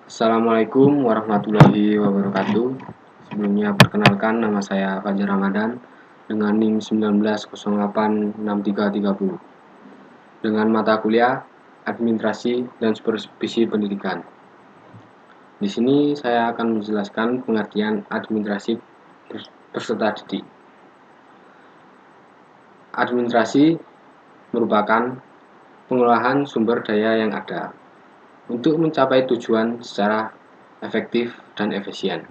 Assalamualaikum warahmatullahi wabarakatuh. Sebelumnya perkenalkan, nama saya Fajar Ramadan dengan NIM 19086330 dengan mata kuliah Administrasi dan Supervisi Pendidikan. Di sini saya akan menjelaskan pengertian administrasi peserta didik. Administrasi merupakan pengolahan sumber daya yang ada untuk mencapai tujuan secara efektif dan efisien.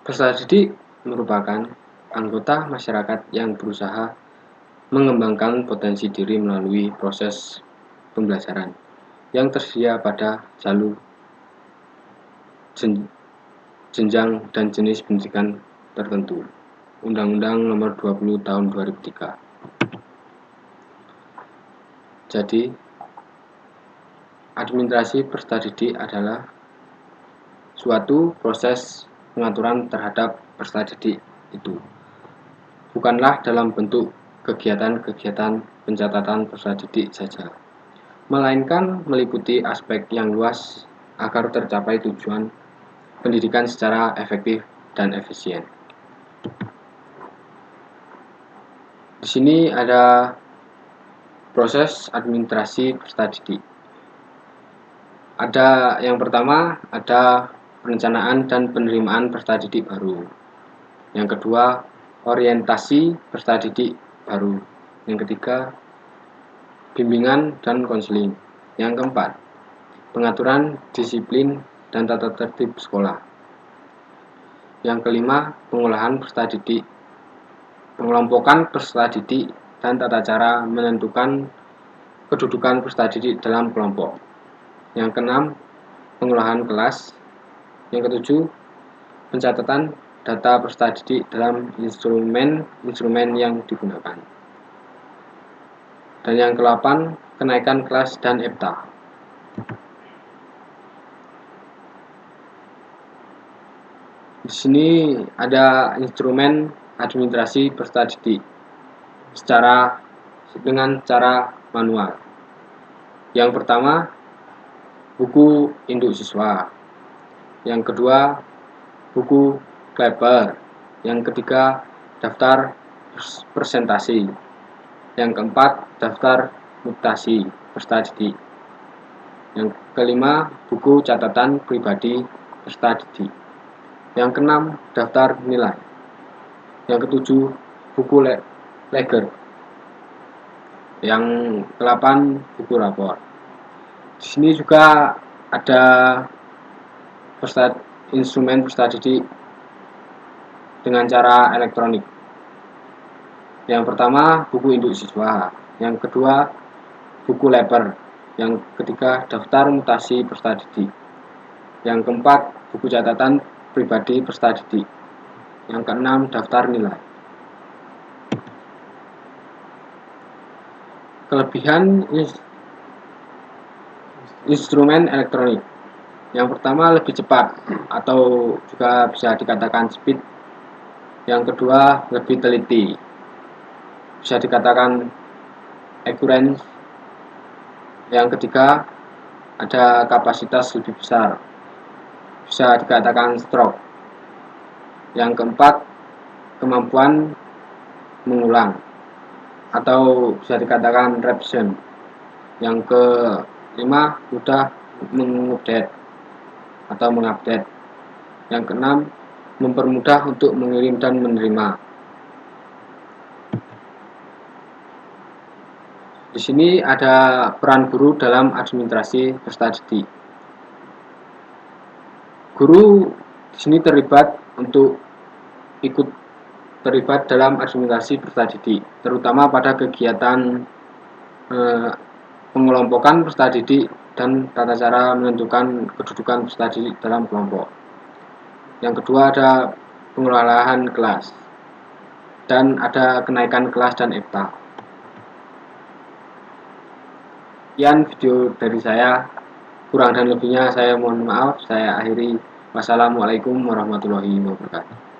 Peserta didik merupakan anggota masyarakat yang berusaha mengembangkan potensi diri melalui proses pembelajaran yang tersedia pada jalur jenjang dan jenis pendidikan tertentu. Undang-Undang Nomor 20 Tahun 2003. Jadi, administrasi peserta didik adalah suatu proses pengaturan terhadap peserta didik itu. Bukanlah dalam bentuk kegiatan-kegiatan pencatatan peserta didik saja, melainkan meliputi aspek yang luas agar tercapai tujuan pendidikan secara efektif dan efisien. Di sini ada proses administrasi peserta didik. Ada yang pertama, ada perencanaan dan penerimaan peserta didik baru. Yang kedua, orientasi peserta didik baru. Yang ketiga, bimbingan dan konseling. Yang keempat, pengaturan disiplin dan tata tertib sekolah. Yang kelima, pengolahan peserta didik, pengelompokan peserta didik dan tata cara menentukan kedudukan peserta didik dalam kelompok. Yang keenam, pengolahan kelas. Yang ketujuh, pencatatan data peserta didik dalam instrumen yang digunakan. Dan yang ke-8, kenaikan kelas dan EBTA. Di sini ada instrumen administrasi peserta didik dengan cara manual. Yang pertama, buku induk siswa. Yang kedua, buku Kleber. Yang ketiga, daftar presentasi. Yang keempat, daftar mutasi peserta didik. Yang kelima, buku catatan pribadi peserta didik. Yang keenam, daftar nilai. Yang ketujuh, buku leger. Yang ke-8, buku rapor. Di sini juga ada instrumen peserta didik dengan cara elektronik. Yang pertama, buku induk siswa. Yang kedua, buku leper. Yang ketiga, daftar mutasi peserta didik. Yang keempat, buku catatan pribadi peserta didik. Yang keenam, daftar nilai. Kelebihan instrumen elektronik. Yang pertama, lebih cepat atau juga bisa dikatakan speed. Yang kedua, lebih teliti, bisa dikatakan accurate. Yang ketiga, ada kapasitas lebih besar, bisa dikatakan stroke. Yang keempat, kemampuan mengulang atau bisa dikatakan repetition. Yang kelima, mudah mengupdate atau mengupdate. Yang keenam, mempermudah untuk mengirim dan menerima. Di sini ada peran guru dalam administrasi peserta didik. Guru di sini terlibat dalam administrasi peserta didik, terutama pada kegiatan pengelompokan peserta didik dan tata cara menentukan kedudukan peserta didik dalam kelompok. Yang kedua, ada pengelolaan kelas dan ada kenaikan kelas dan EBTA. Sekian video dari saya, kurang dan lebihnya saya mohon maaf. Saya akhiri. Wassalamualaikum warahmatullahi wabarakatuh.